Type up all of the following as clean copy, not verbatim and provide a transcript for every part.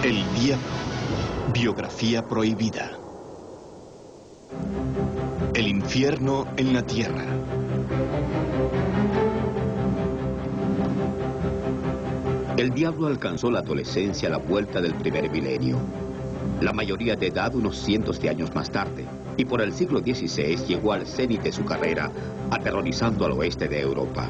El diablo. Biografía prohibida. El infierno en la tierra. El diablo alcanzó la adolescencia a la vuelta del primer milenio. La mayoría de edad unos cientos de años más tarde. Y por el siglo XVI llegó al cenit de su carrera, aterrorizando al oeste de Europa.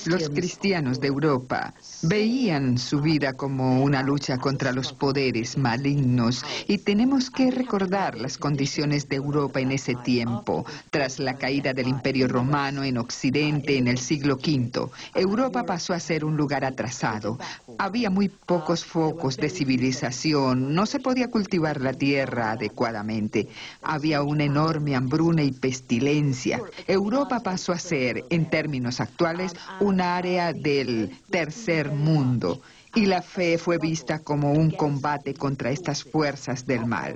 Los cristianos de Europa veían su vida como una lucha contra los poderes malignos y tenemos que recordar las condiciones de Europa en ese tiempo. Tras la caída del Imperio Romano en Occidente en el siglo V, Europa pasó a ser un lugar atrasado. Había muy pocos focos de civilización, no se podía cultivar la tierra adecuadamente. Había una enorme hambruna y pestilencia. Europa pasó a ser, en términos actuales, un área del tercer mundo, y la fe fue vista como un combate contra estas fuerzas del mal.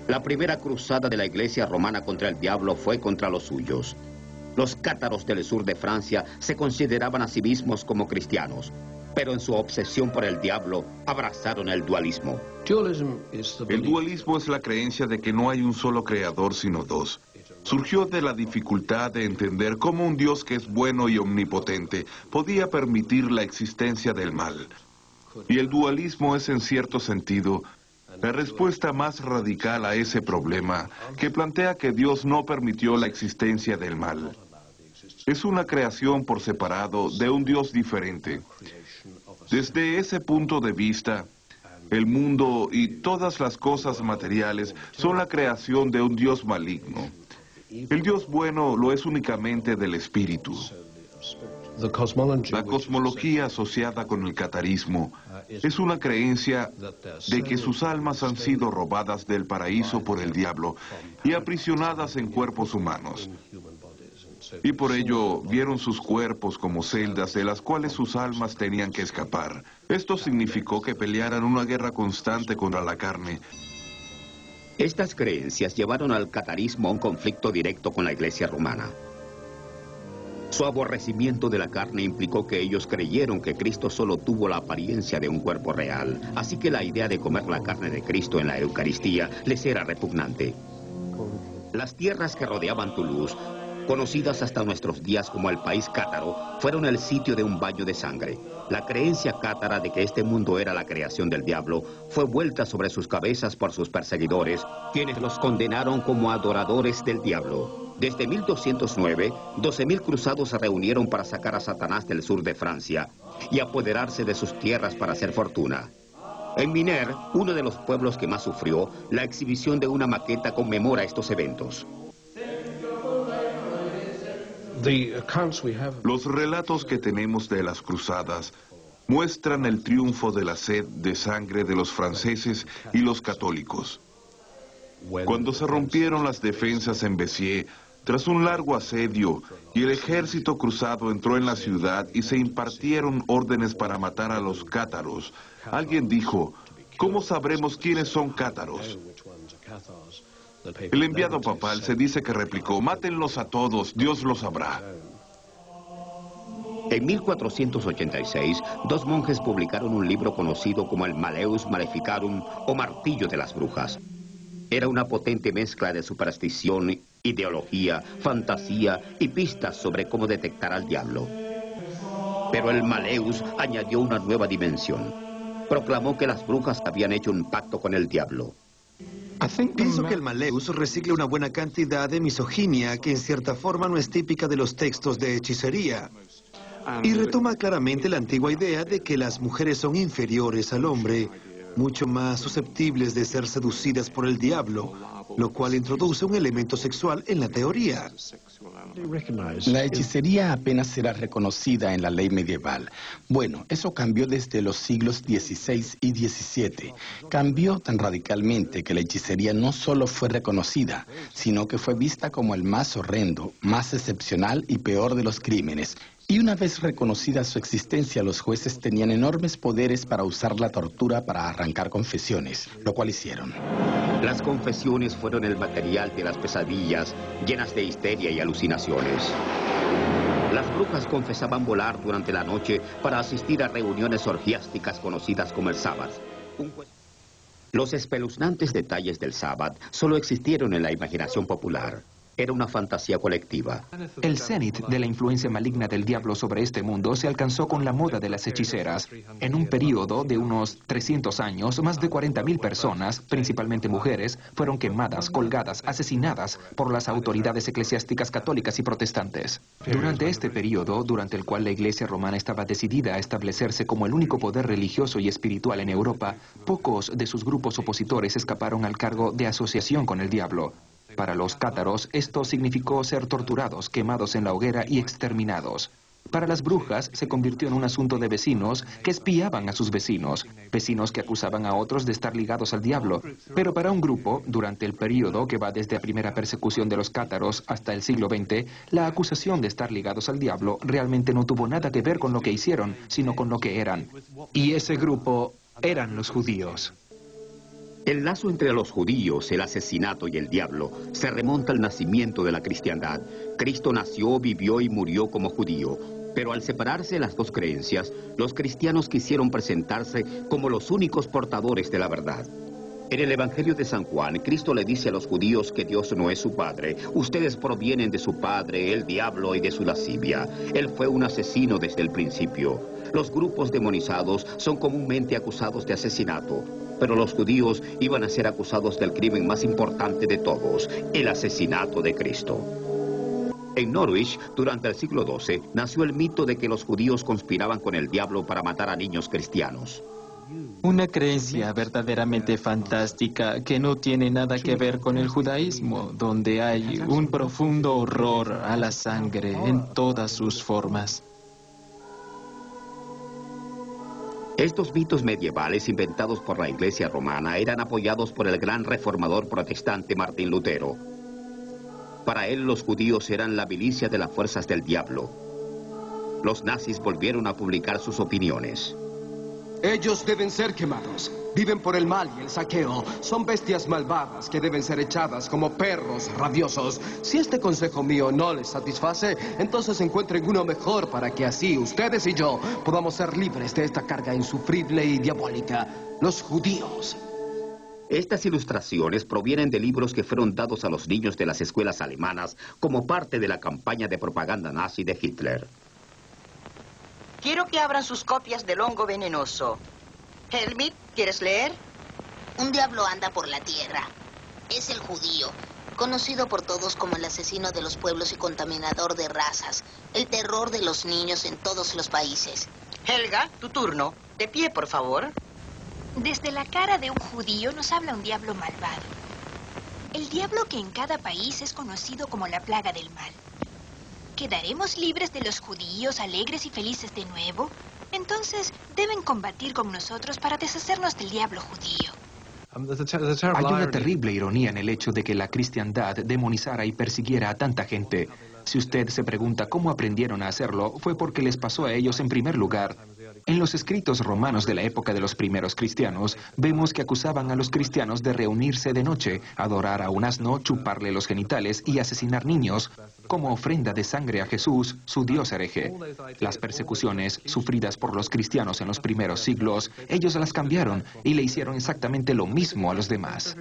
La primera cruzada de la Iglesia romana contra el diablo fue contra los suyos. Los cátaros del sur de Francia se consideraban a sí mismos como cristianos, pero en su obsesión por el diablo abrazaron el dualismo. El dualismo es la creencia de que no hay un solo creador sino dos. Surgió de la dificultad de entender cómo un Dios que es bueno y omnipotente podía permitir la existencia del mal. Y el dualismo es, en cierto sentido, la respuesta más radical a ese problema, que plantea que Dios no permitió la existencia del mal. Es una creación por separado de un Dios diferente. Desde ese punto de vista, el mundo y todas las cosas materiales son la creación de un Dios maligno. El Dios bueno lo es únicamente del espíritu. La cosmología asociada con el catarismo es una creencia de que sus almas han sido robadas del paraíso por el diablo y aprisionadas en cuerpos humanos. Y por ello vieron sus cuerpos como celdas de las cuales sus almas tenían que escapar. Esto significó que pelearan una guerra constante contra la carne. Estas creencias llevaron al catarismo a un conflicto directo con la Iglesia romana. Su aborrecimiento de la carne implicó que ellos creyeron que Cristo solo tuvo la apariencia de un cuerpo real, así que la idea de comer la carne de Cristo en la Eucaristía les era repugnante. Las tierras que rodeaban Toulouse, conocidas hasta nuestros días como el país cátaro, fueron el sitio de un baño de sangre. La creencia cátara de que este mundo era la creación del diablo fue vuelta sobre sus cabezas por sus perseguidores, quienes los condenaron como adoradores del diablo. Desde 1209, 12.000 cruzados se reunieron para sacar a Satanás del sur de Francia y apoderarse de sus tierras para hacer fortuna. En Miner, uno de los pueblos que más sufrió, la exhibición de una maqueta conmemora estos eventos. Los relatos que tenemos de las cruzadas muestran el triunfo de la sed de sangre de los franceses y los católicos. Cuando se rompieron las defensas en Béziers, tras un largo asedio, y el ejército cruzado entró en la ciudad y se impartieron órdenes para matar a los cátaros, alguien dijo: ¿cómo sabremos quiénes son cátaros? El enviado papal se dice que replicó: mátenlos a todos, Dios lo sabrá. En 1486, dos monjes publicaron un libro conocido como el Malleus Maleficarum, o Martillo de las Brujas. Era una potente mezcla de superstición, ideología, fantasía y pistas sobre cómo detectar al diablo. Pero el Malleus añadió una nueva dimensión. Proclamó que las brujas habían hecho un pacto con el diablo. Pienso que el Malleus recicla una buena cantidad de misoginia que en cierta forma no es típica de los textos de hechicería. Y retoma claramente la antigua idea de que las mujeres son inferiores al hombre, mucho más susceptibles de ser seducidas por el diablo, lo cual introduce un elemento sexual en la teoría. La hechicería apenas era reconocida en la ley medieval. Bueno, eso cambió desde los siglos XVI y XVII. Cambió tan radicalmente que la hechicería no solo fue reconocida, sino que fue vista como el más horrendo, más excepcional y peor de los crímenes. Y una vez reconocida su existencia, los jueces tenían enormes poderes para usar la tortura para arrancar confesiones, lo cual hicieron. Las confesiones fueron el material de las pesadillas, llenas de histeria y alucinaciones. Las brujas confesaban volar durante la noche para asistir a reuniones orgiásticas conocidas como el sábado. Los espeluznantes detalles del sábado solo existieron en la imaginación popular. Era una fantasía colectiva. El cenit de la influencia maligna del diablo sobre este mundo se alcanzó con la moda de las hechiceras. En un periodo de unos 300 años, más de 40.000 personas, principalmente mujeres, fueron quemadas, colgadas, asesinadas por las autoridades eclesiásticas católicas y protestantes. Durante este periodo, durante el cual la Iglesia romana estaba decidida a establecerse como el único poder religioso y espiritual en Europa, pocos de sus grupos opositores escaparon al cargo de asociación con el diablo. Para los cátaros, esto significó ser torturados, quemados en la hoguera y exterminados. Para las brujas, se convirtió en un asunto de vecinos que espiaban a sus vecinos, vecinos que acusaban a otros de estar ligados al diablo. Pero para un grupo, durante el periodo que va desde la primera persecución de los cátaros hasta el siglo XX, la acusación de estar ligados al diablo realmente no tuvo nada que ver con lo que hicieron, sino con lo que eran. Y ese grupo eran los judíos. El lazo entre los judíos, el asesinato y el diablo se remonta al nacimiento de la cristiandad. Cristo nació, vivió y murió como judío. Pero al separarse las dos creencias, los cristianos quisieron presentarse como los únicos portadores de la verdad. En el Evangelio de San Juan, Cristo le dice a los judíos que Dios no es su padre. Ustedes provienen de su padre, el diablo, y de su lascivia. Él fue un asesino desde el principio. Los grupos demonizados son comúnmente acusados de asesinato, pero los judíos iban a ser acusados del crimen más importante de todos, el asesinato de Cristo. En Norwich, durante el siglo XII, nació el mito de que los judíos conspiraban con el diablo para matar a niños cristianos. Una creencia verdaderamente fantástica que no tiene nada que ver con el judaísmo, donde hay un profundo horror a la sangre en todas sus formas. Estos mitos medievales inventados por la Iglesia romana eran apoyados por el gran reformador protestante Martín Lutero. Para él, los judíos eran la milicia de las fuerzas del diablo. Los nazis volvieron a publicar sus opiniones. Ellos deben ser quemados. Viven por el mal y el saqueo. Son bestias malvadas que deben ser echadas como perros rabiosos. Si este consejo mío no les satisface, entonces encuentren uno mejor para que así ustedes y yo podamos ser libres de esta carga insufrible y diabólica. Los judíos. Estas ilustraciones provienen de libros que fueron dados a los niños de las escuelas alemanas como parte de la campaña de propaganda nazi de Hitler. Quiero que abran sus copias del hongo venenoso. Helmut, ¿quieres leer? Un diablo anda por la tierra. Es el judío, conocido por todos como el asesino de los pueblos y contaminador de razas. El terror de los niños en todos los países. Helga, tu turno. De pie, por favor. Desde la cara de un judío nos habla un diablo malvado. El diablo que en cada país es conocido como la plaga del mal. ¿Quedaremos libres de los judíos alegres y felices de nuevo? Entonces, deben combatir con nosotros para deshacernos del diablo judío. Hay una terrible ironía en el hecho de que la cristiandad demonizara y persiguiera a tanta gente. Si usted se pregunta cómo aprendieron a hacerlo, fue porque les pasó a ellos en primer lugar. En los escritos romanos de la época de los primeros cristianos, vemos que acusaban a los cristianos de reunirse de noche, adorar a un asno, chuparle los genitales y asesinar niños, como ofrenda de sangre a Jesús, su Dios hereje. Las persecuciones sufridas por los cristianos en los primeros siglos, ellos las cambiaron y le hicieron exactamente lo mismo a los demás.